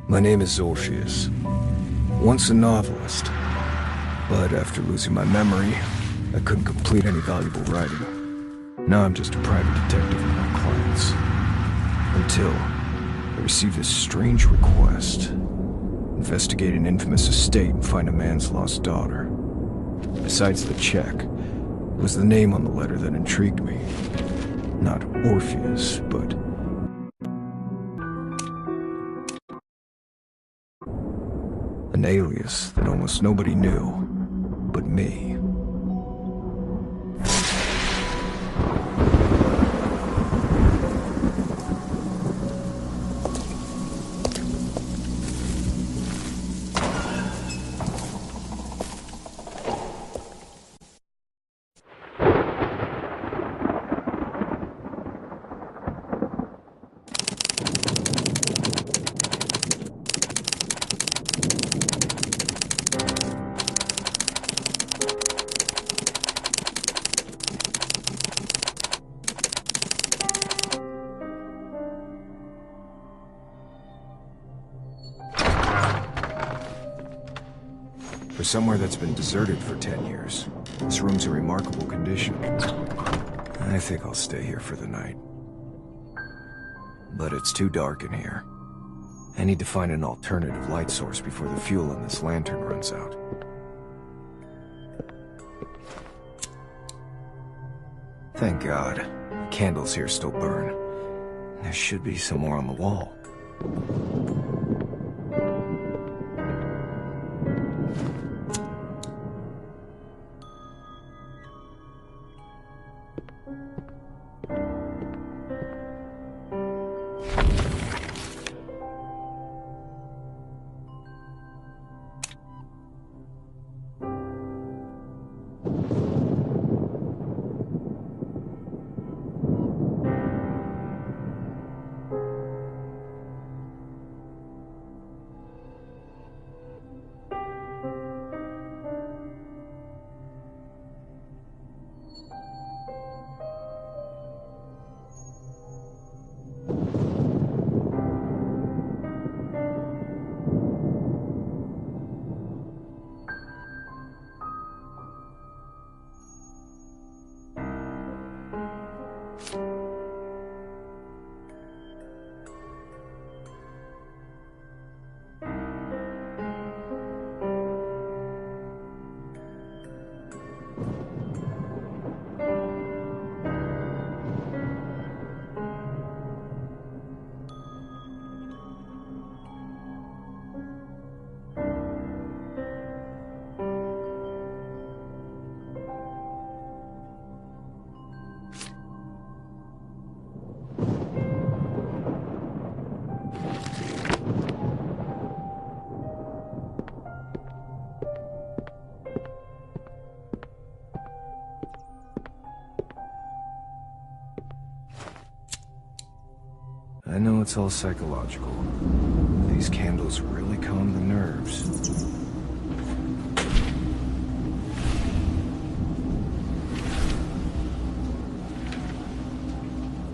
My name is Orpheus. Once a novelist, but after losing my memory, I couldn't complete any valuable writing. Now I'm just a private detective with my clients. Until I received this strange request. Investigate an infamous estate and find a man's lost daughter. Besides the check, it was the name on the letter that intrigued me. Not Orpheus, but an alias that almost nobody knew but me. For somewhere that's been deserted for 10 years, this room's in remarkable condition. I think I'll stay here for the night. But it's too dark in here. I need to find an alternative light source before the fuel in this lantern runs out. Thank God, the candles here still burn. There should be some more on the wall. I know it's all psychological. These candles really calm the nerves.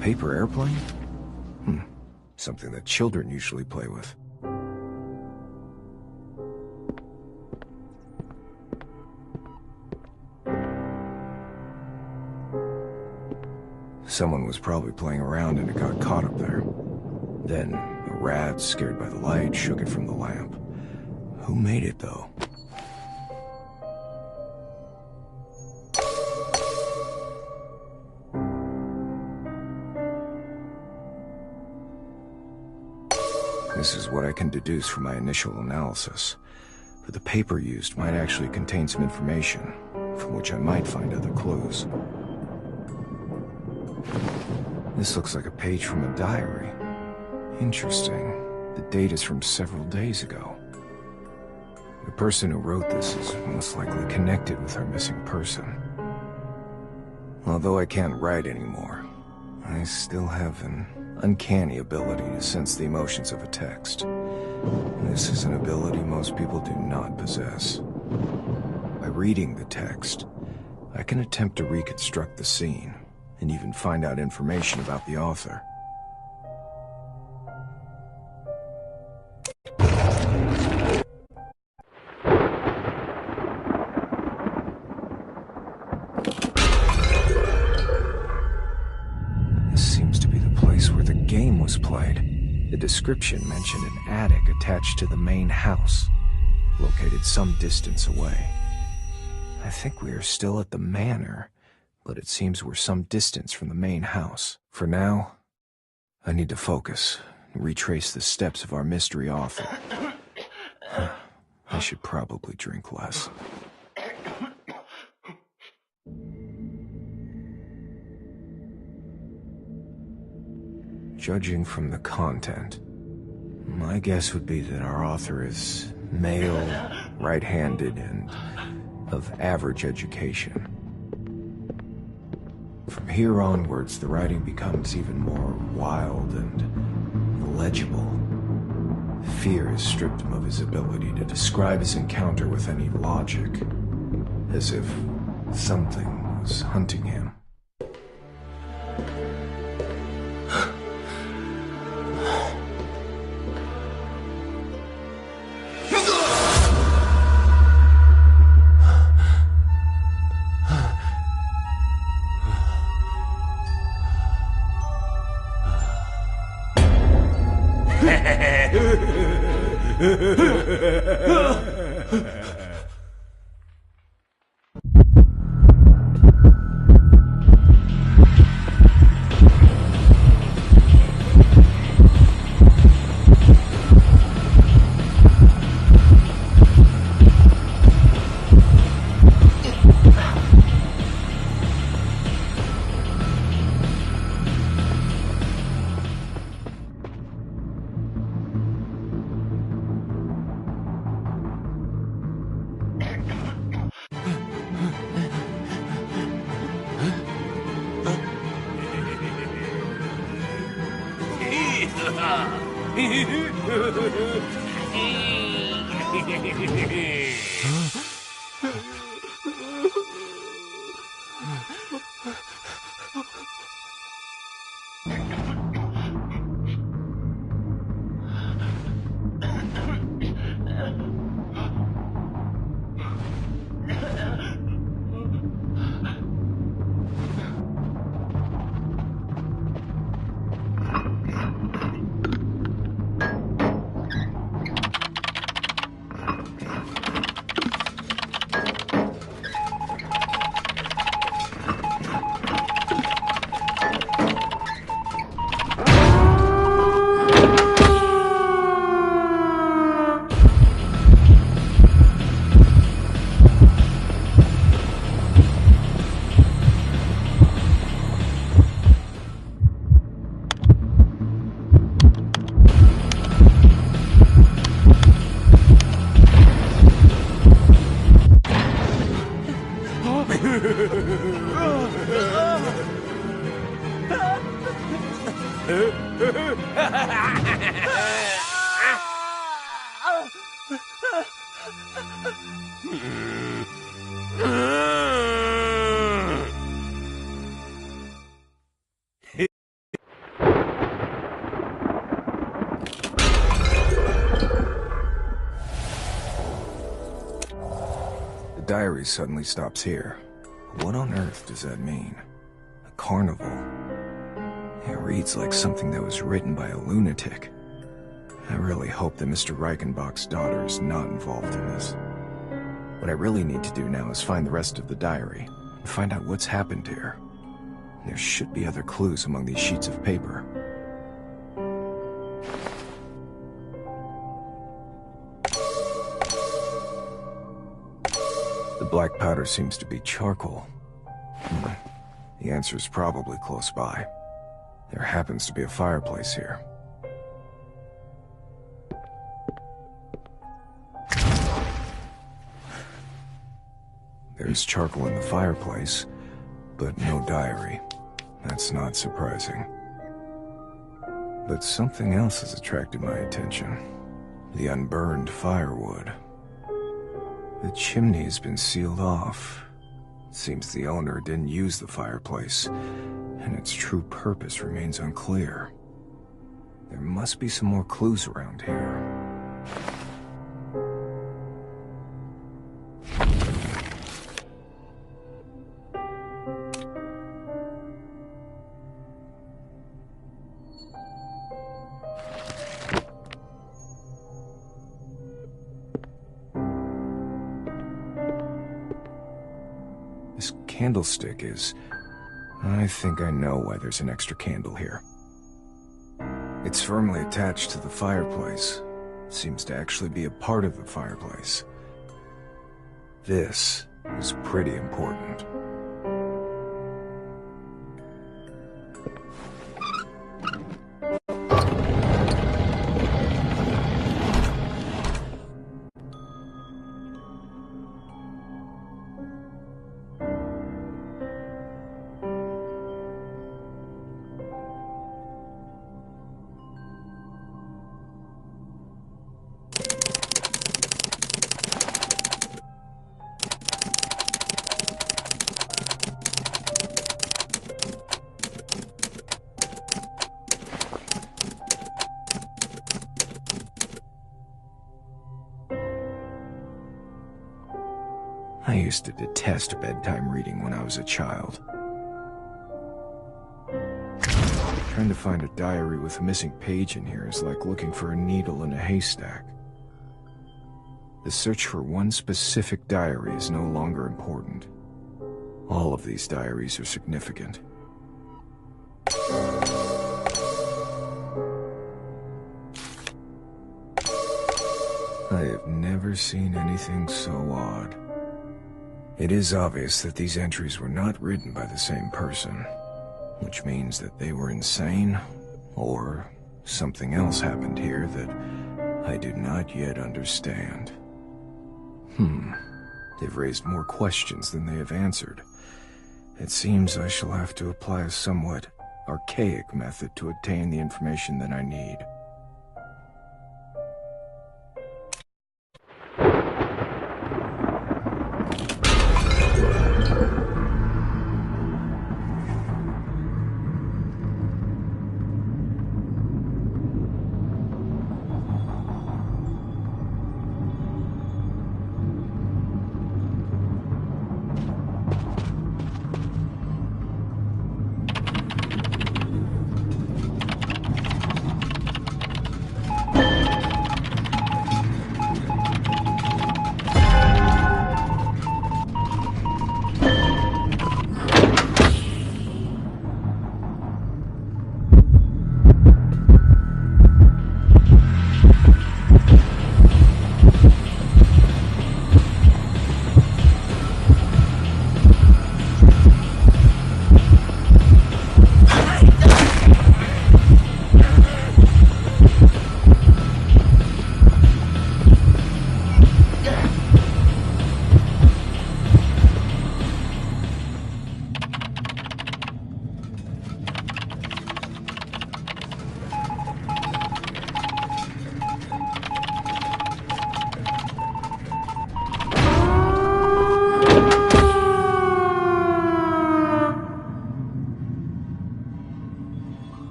Paper airplane? Something that children usually play with. Someone was probably playing around and it got caught up there. Then, a rat, scared by the light, shook it from the lamp. Who made it, though? This is what I can deduce from my initial analysis. But the paper used might actually contain some information, from which I might find other clues. This looks like a page from a diary. Interesting. The date is from several days ago. The person who wrote this is most likely connected with our missing person. Although I can't write anymore, I still have an uncanny ability to sense the emotions of a text. This is an ability most people do not possess. By reading the text, I can attempt to reconstruct the scene, and even find out information about the author. description mentioned an attic attached to the main house, located some distance away. I think we are still at the manor, but it seems we're some distance from the main house. For now, I need to focus and retrace the steps of our mystery author. I should probably drink less. Judging from the content, my guess would be that our author is male, right-handed, and of average education. From here onwards, the writing becomes even more wild and illegible. Fear has stripped him of his ability to describe his encounter with any logic, as if something was hunting him. The diary suddenly stops here. What on earth does that mean? A carnival? It reads like something that was written by a lunatic. I really hope that Mr. Reichenbach's daughter is not involved in this. What I really need to do now is find the rest of the diary and find out what's happened here. There should be other clues among these sheets of paper. The black powder seems to be charcoal. The answer is probably close by. There happens to be a fireplace here. There's charcoal in the fireplace, but no diary. That's not surprising. But something else has attracted my attention. The unburned firewood. The chimney has been sealed off. It seems the owner didn't use the fireplace, and its true purpose remains unclear. There must be some more clues around here. candlestick is... I think I know why there's an extra candle here. It's firmly attached to the fireplace. It seems to actually be a part of the fireplace. This is pretty important. I used to detest bedtime reading when I was a child. Trying to find a diary with a missing page in here is like looking for a needle in a haystack. The search for one specific diary is no longer important. All of these diaries are significant. I have never seen anything so odd. It is obvious that these entries were not written by the same person, which means that they were insane, or something else happened here that I do not yet understand. They've raised more questions than they have answered. It seems I shall have to apply a somewhat archaic method to obtain the information that I need.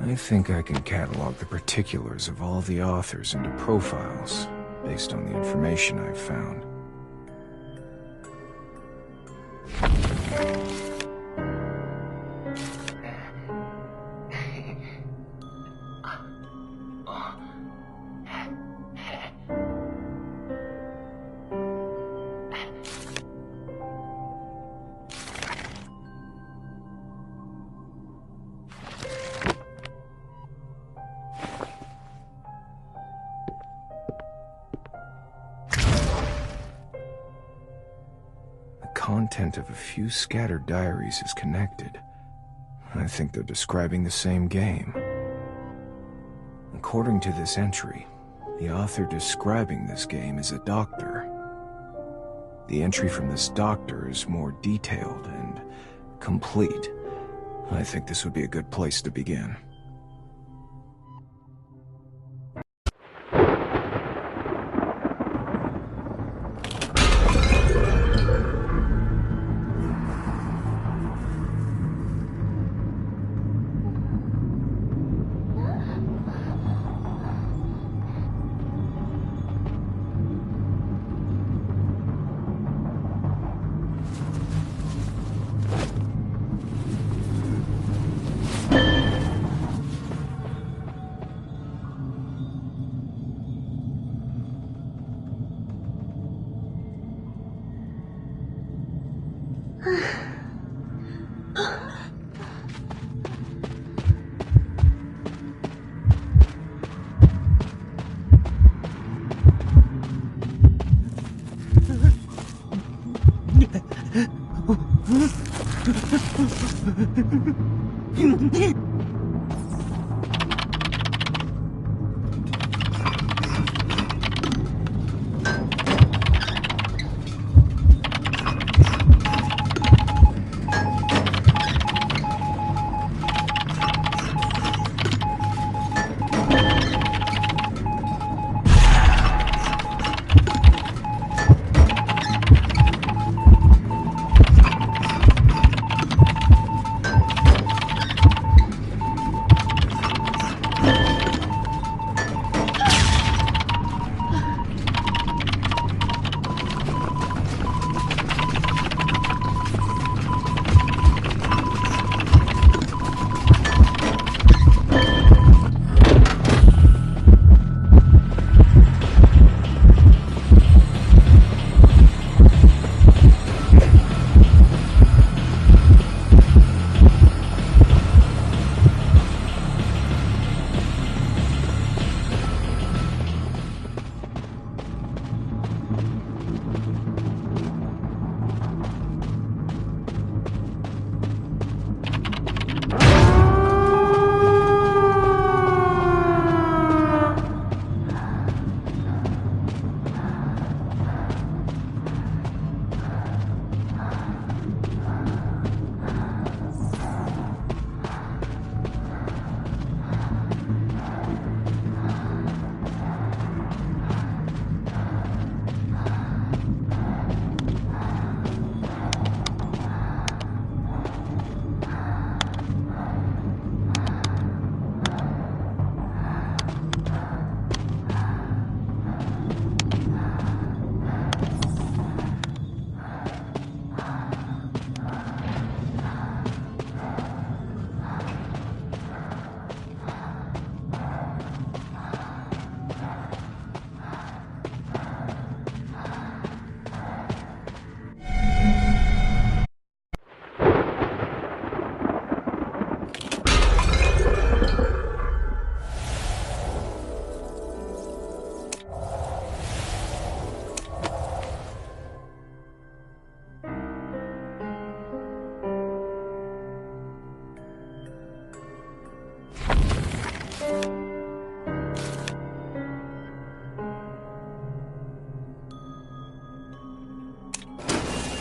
I think I can catalog the particulars of all the authors into profiles, based on the information I've found. Content of a few scattered diaries is connected. I think they're describing the same game. According to this entry, the author describing this game is a doctor. The entry from this doctor is more detailed and complete. I think this would be a good place to begin.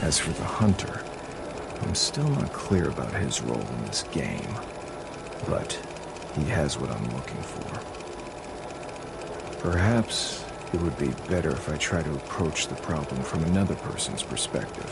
As for the hunter, I'm still not clear about his role in this game, but he has what I'm looking for. Perhaps it would be better if I try to approach the problem from another person's perspective.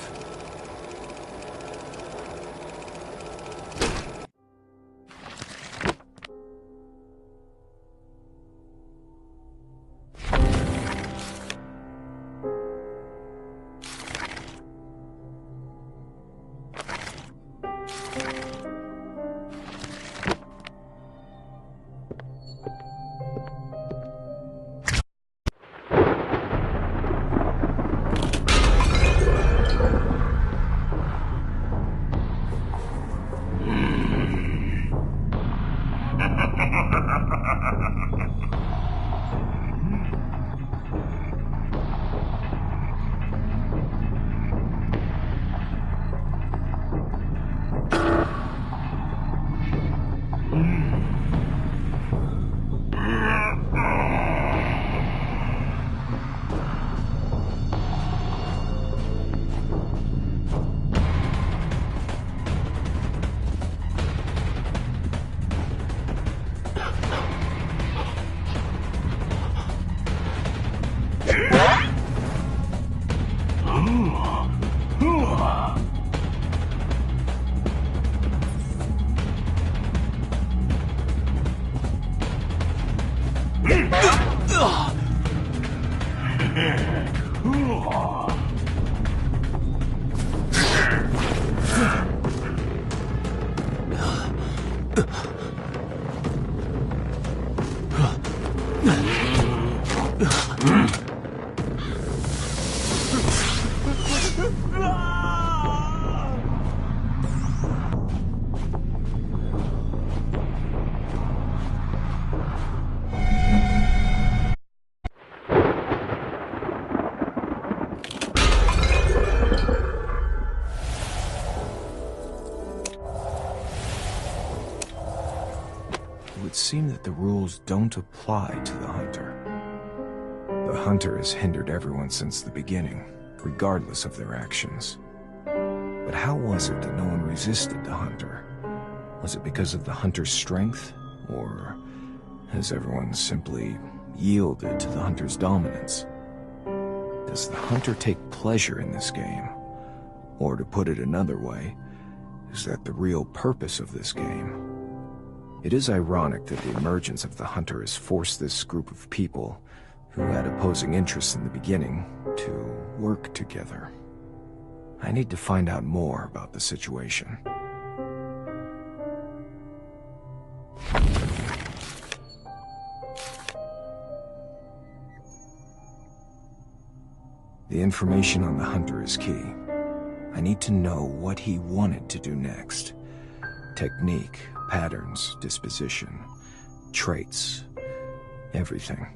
seem that the rules don't apply to the hunter. The hunter has hindered everyone since the beginning, regardless of their actions. But how was it that no one resisted the hunter? Was it because of the hunter's strength, or has everyone simply yielded to the hunter's dominance? Does the hunter take pleasure in this game? Or to put it another way, is that the real purpose of this game? It is ironic that the emergence of the hunter has forced this group of people, who had opposing interests in the beginning, to work together. I need to find out more about the situation. The information on the hunter is key. I need to know what he wanted to do next. Technique, patterns, disposition, traits, everything.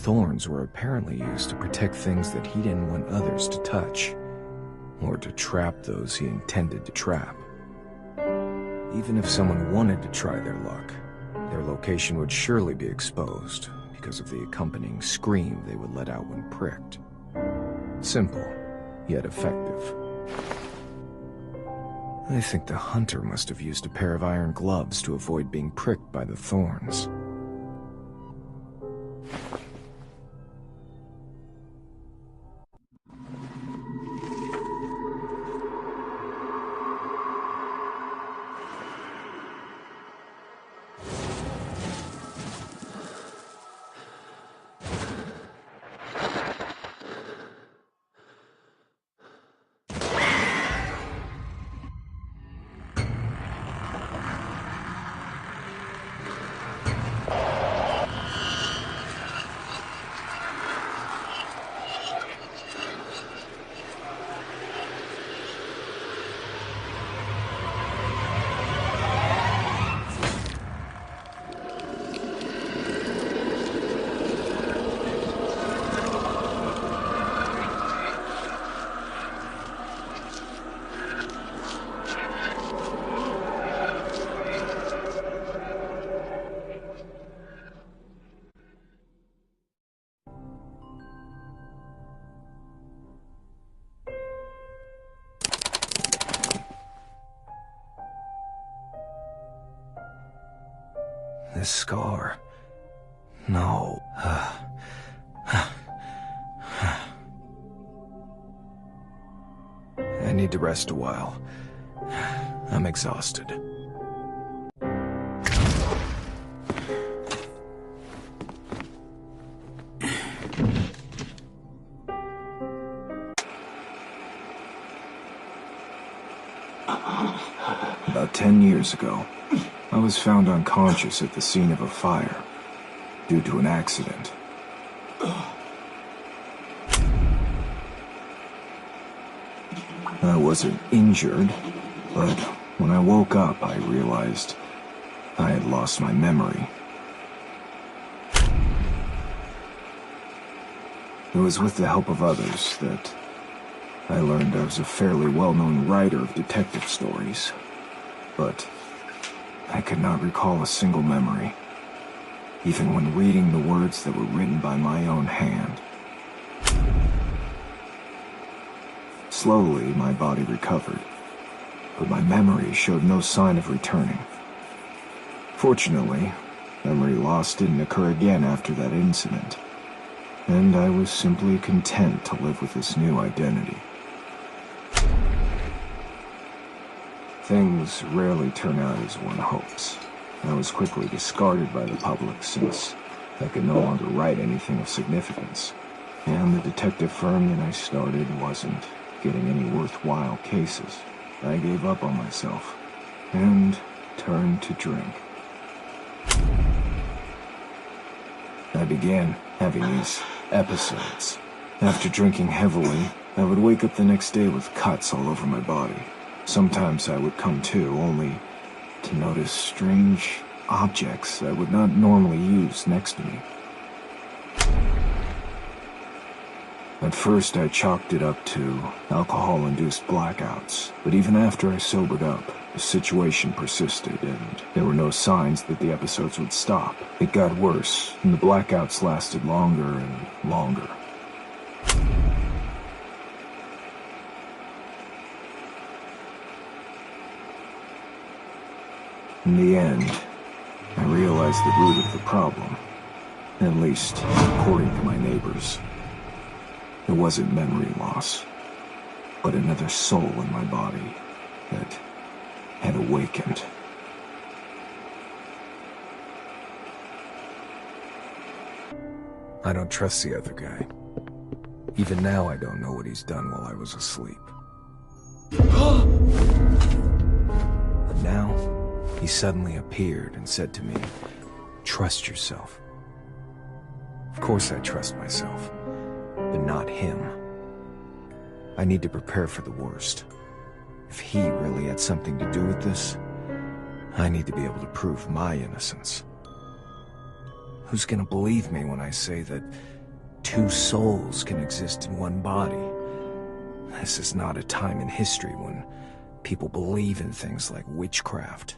thorns were apparently used to protect things that he didn't want others to touch, or to trap those he intended to trap. Even if someone wanted to try their luck, their location would surely be exposed because of the accompanying scream they would let out when pricked. Simple, yet effective. I think the hunter must have used a pair of iron gloves to avoid being pricked by the thorns. This scar. No. I need to rest a while. I'm exhausted. About 10 years ago, I was found unconscious at the scene of a fire due to an accident. I wasn't injured, but when I woke up, I realized I had lost my memory. It was with the help of others that I learned I was a fairly well-known writer of detective stories, but I could not recall a single memory, even when reading the words that were written by my own hand. Slowly, my body recovered, but my memory showed no sign of returning. Fortunately, memory loss didn't occur again after that incident, and I was simply content to live with this new identity. Things rarely turn out as one hopes. I was quickly discarded by the public since I could no longer write anything of significance, and the detective firm that I started wasn't getting any worthwhile cases. I gave up on myself and turned to drink. I began having these episodes. After drinking heavily, I would wake up the next day with cuts all over my body. Sometimes I would come to, only to notice strange objects I would not normally use next to me. At first, I chalked it up to alcohol-induced blackouts, but even after I sobered up, the situation persisted, and there were no signs that the episodes would stop. It got worse, and the blackouts lasted longer and longer. In the end, I realized the root of the problem, at least according to my neighbors. It wasn't memory loss, but another soul in my body that had awakened. I don't trust the other guy. Even now, I don't know what he's done while I was asleep. But now, he suddenly appeared and said to me, "Trust yourself." Of course I trust myself, but not him. I need to prepare for the worst. If he really had something to do with this, I need to be able to prove my innocence. Who's gonna believe me when I say that two souls can exist in one body. This is not a time in history when people believe in things like witchcraft.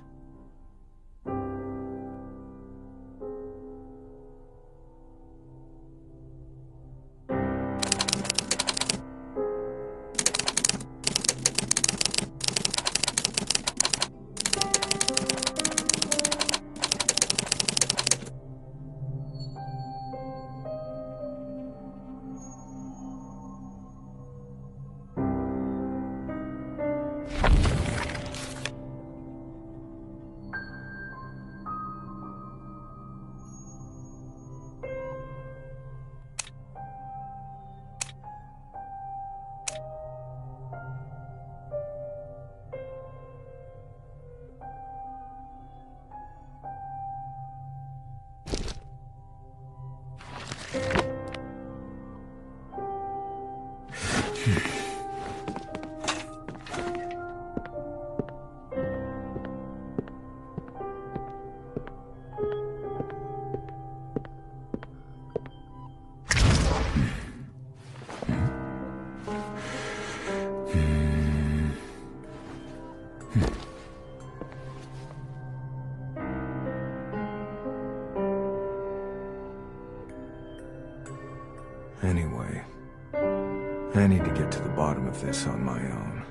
Anyway, I need to get to the bottom of this on my own.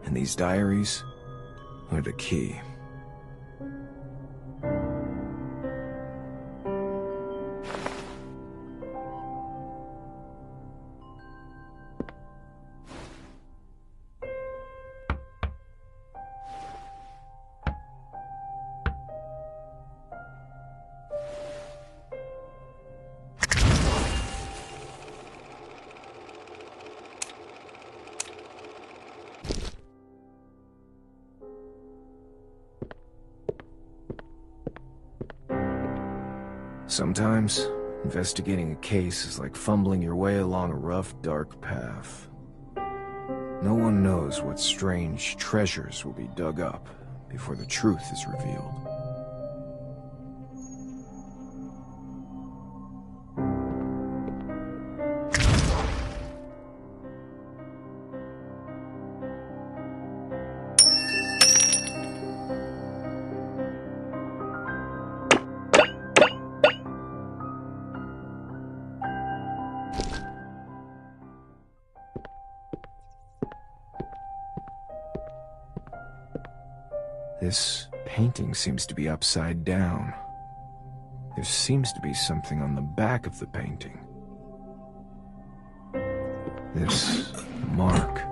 And these diaries are the key. Sometimes, investigating a case is like fumbling your way along a rough, dark path. No one knows what strange treasures will be dug up before the truth is revealed. This painting seems to be upside down. There seems to be something on the back of the painting. This mark